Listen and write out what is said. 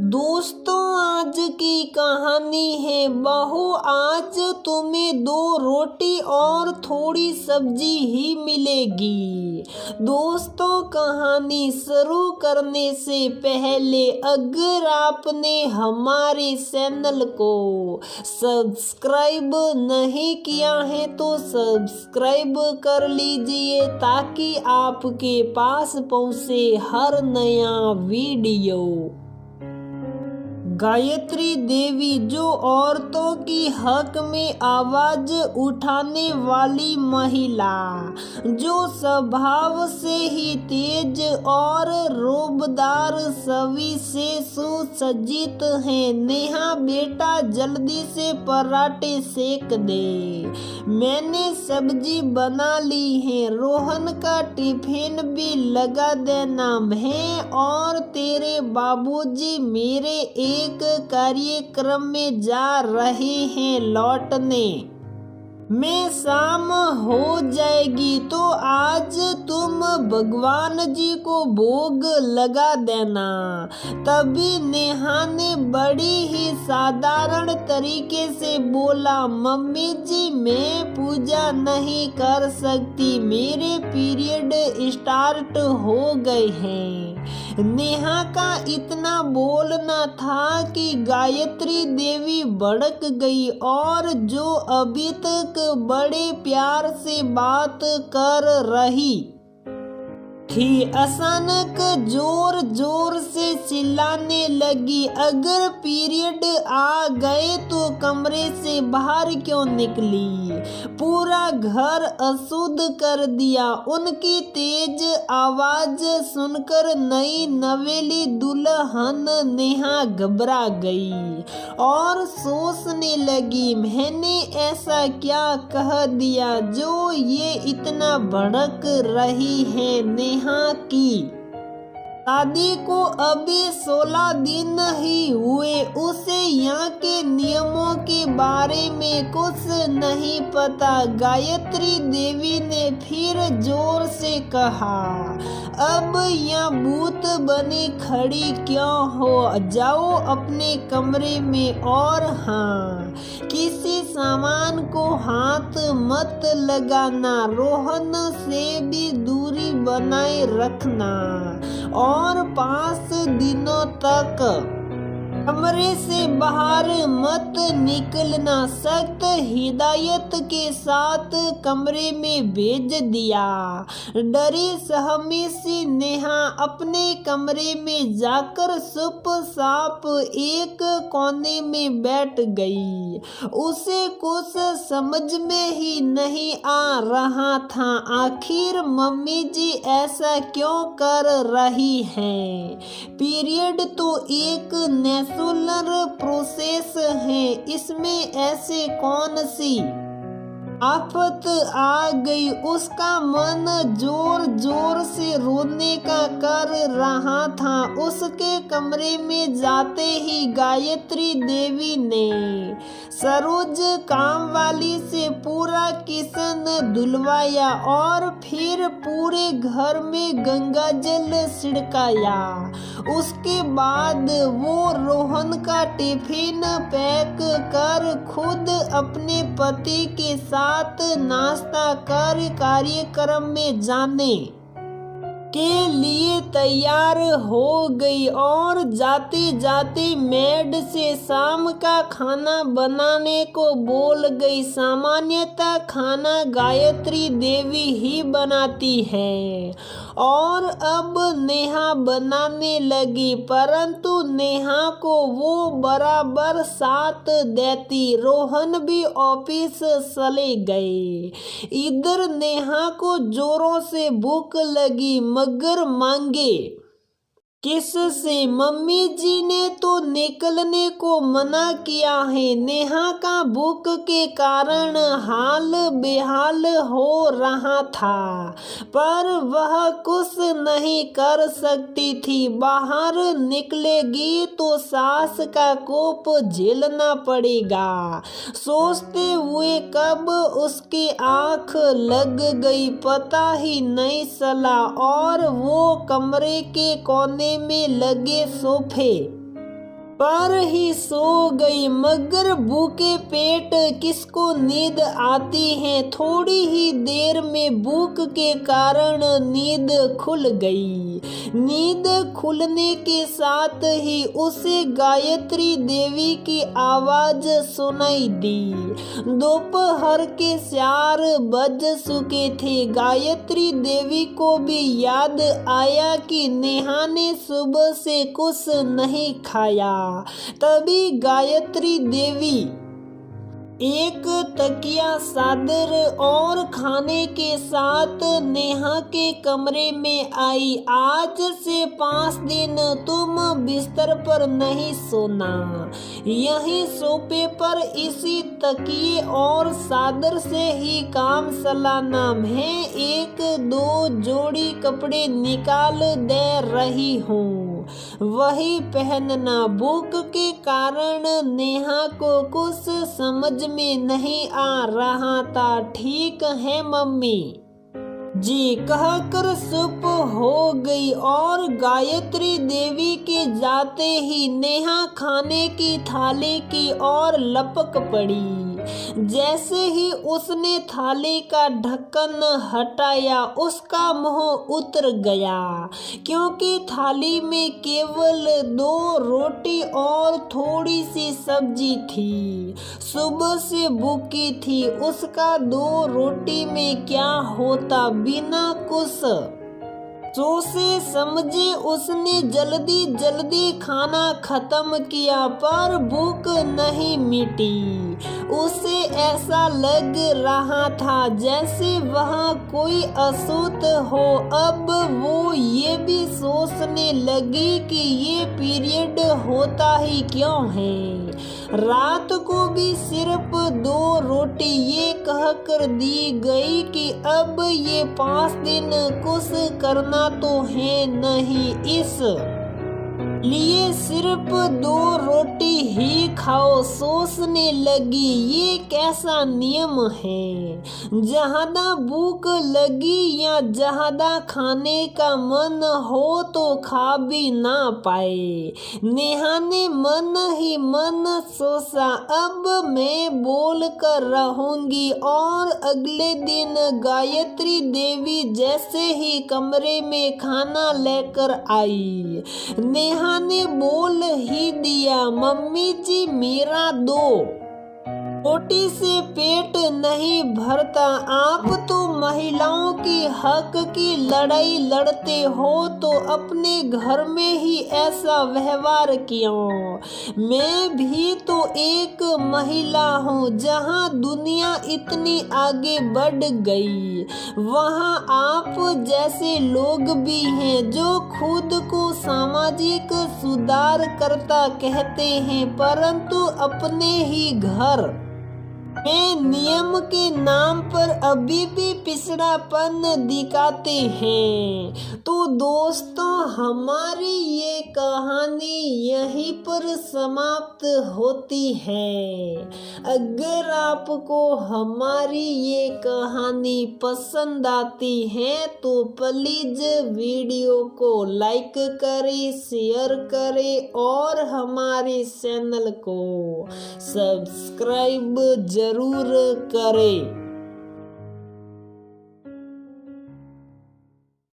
दोस्तों, आज की कहानी है बहू आज तुम्हें 2 रोटी और थोड़ी सब्जी ही मिलेगी। दोस्तों, कहानी शुरू करने से पहले अगर आपने हमारे चैनल को सब्सक्राइब नहीं किया है तो सब्सक्राइब कर लीजिए ताकि आपके पास पहुंचे हर नया वीडियो। गायत्री देवी, जो औरतों की हक में आवाज उठाने वाली महिला, जो स्वभाव से ही तेज और रोबदार छवि से सुसज्जित है। नेहा बेटा, जल्दी से पराठे सेक दे, मैंने सब्जी बना ली है। रोहन का टिफिन भी लगा देना है। और तेरे बाबूजी मेरे एक कार्यक्रम में जा रहे हैं, लौटने में शाम हो जाएगी, तो आज तुम भगवान जी को भोग लगा देना। तभी नेहा ने बड़ी ही साधारण तरीके से बोला, मम्मी जी मैं पूजा नहीं कर सकती, मेरे पीरियड स्टार्ट हो गए हैं। नेहा का इतना बोलना था कि गायत्री देवी भड़क गई और जो अभी तक बड़े प्यार से बात कर रही थी, अचानक जोर जोर से चिल्लाने लगी, अगर पीरियड आ गए तो कमरे से बाहर क्यों निकली? पूरा घर अशुद्ध कर दिया। उनकी तेज आवाज सुनकर नई नवेली दुल्हन नेहा घबरा गई और सोचने लगी, मैंने ऐसा क्या कह दिया जो ये इतना भड़क रही है? नेहा की शादी को अभी 16 दिन ही हुए, उसे यहाँ के नियमों के बारे में कुछ नहीं पता। गायत्री देवी ने फिर जोर से कहा, अब यहाँ भूत बनी खड़ी क्यों हो? जाओ अपने कमरे में, और हाँ, किसी सामान को हाथ मत लगाना, रोहन से भी दूरी बनाए रखना और 5 दिनों तक कमरे से बाहर मत निकलना। सख्त हिदायत के साथ कमरे में भेज दिया। डरी सहमी सी नेहा अपने कमरे में जाकर चुपचाप एक कोने में बैठ गई। उसे कुछ समझ में ही नहीं आ रहा था, आखिर मम्मी जी ऐसा क्यों कर रही हैं? पीरियड तो एक नेचुरल प्रोसेस है, इसमें ऐसे कौन सी आफत आ गई? उसका मन जोर जोर से रोने का कर रहा था। उसके कमरे में जाते ही गायत्री देवी ने सरोज काम वाली से पूरा किचन धुलवाया और फिर पूरे घर में गंगा जल छिड़काया। उसके बाद वो रोहन का टिफिन पैक कर खुद अपने पति के साथ नाश्ता कर कार्यक्रम में जाने के लिए तैयार हो गई और जाते जाते मेड से शाम का खाना बनाने को बोल गई। सामान्यतः खाना गायत्री देवी ही बनाती है और अब नेहा बनाने लगी, परंतु नेहा को वो बराबर साथ देती। रोहन भी ऑफिस चले गए। इधर नेहा को जोरों से भूख लगी, मगर मांगे किससे? मम्मी जी ने तो निकलने को मना किया है। नेहा का भूख के कारण हाल बेहाल हो रहा था, पर वह कुछ नहीं कर सकती थी। बाहर निकलेगी तो सास का कोप झेलना पड़ेगा। सोचते हुए कब उसकी आंख लग गई पता ही नहीं चला और वो कमरे के कोने में लगे सोफे पर ही सो गई, मगर भूखे पेट किसको नींद आती है। थोड़ी ही देर में भूख के कारण नींद खुल गई। नींद खुलने के साथ ही उसे गायत्री देवी की आवाज सुनाई दी। दोपहर के 4 बज चुके थे। गायत्री देवी को भी याद आया कि नेहा ने सुबह से कुछ नहीं खाया। तभी गायत्री देवी एक तकिया, चादर और खाने के साथ नेहा के कमरे में आई। आज से 5 दिन तुम बिस्तर पर नहीं सोना, यहीं सोफे पर इसी तकिए और चादर से ही काम चलाना। मैं 1-2 जोड़ी कपड़े निकाल दे रही हूँ, वही पहनना। भूख के कारण नेहा को कुछ समझ में नहीं आ रहा था। ठीक है मम्मी जी कहकर चुप हो गई और गायत्री देवी के जाते ही नेहा खाने की थाली की ओर लपक पड़ी। जैसे ही उसने थाली का ढक्कन हटाया, उसका मुंह उतर गया, क्योंकि थाली में केवल 2 रोटी और थोड़ी सी सब्जी थी। सुबह से भूखी थी, उसका 2 रोटी में क्या होता। बिना कुछ सोचे समझे उसने जल्दी जल्दी खाना खत्म किया, पर भूख नहीं मिटी। उसे ऐसा लग रहा था जैसे वहाँ कोई अछूत हो। अब वो ये भी सोचने लगी कि ये पीरियड होता ही क्यों है। रात को भी सिर्फ 2 रोटी ये कहकर दी गई कि अब ये 5 दिन कुछ करना तो है नहीं, इस लिए सिर्फ 2 रोटी ही खाओ। सोचने लगी ये कैसा नियम है। ज्यादा भूख लगी या ज्यादा खाने का मन हो तो खा भी ना पाए। नेहा ने मन ही मन सोचा, अब मैं बोल कर रहूंगी। और अगले दिन गायत्री देवी जैसे ही कमरे में खाना लेकर आई, नेहा ने बोल ही दिया, मम्मी जी मेरा 2 रोटी से पेट नहीं भरता। आप तो महिलाओं की हक की लड़ाई लड़ते हो, तो अपने घर में ही ऐसा व्यवहार क्यों। मैं भी तो एक महिला हूँ। जहाँ दुनिया इतनी आगे बढ़ गई, वहाँ आप जैसे लोग भी हैं जो खुद को सामाजिक सुधारकर्ता कहते हैं, परंतु अपने ही घर में नियम के नाम पर अभी भी पिछड़ापन दिखाते हैं। तो दोस्तों, हमारी ये कहानी यहीं पर समाप्त होती है। अगर आपको हमारी ये कहानी पसंद आती है तो प्लीज वीडियो को लाइक करें, शेयर करें और हमारे चैनल को सब्सक्राइब जरूर करें।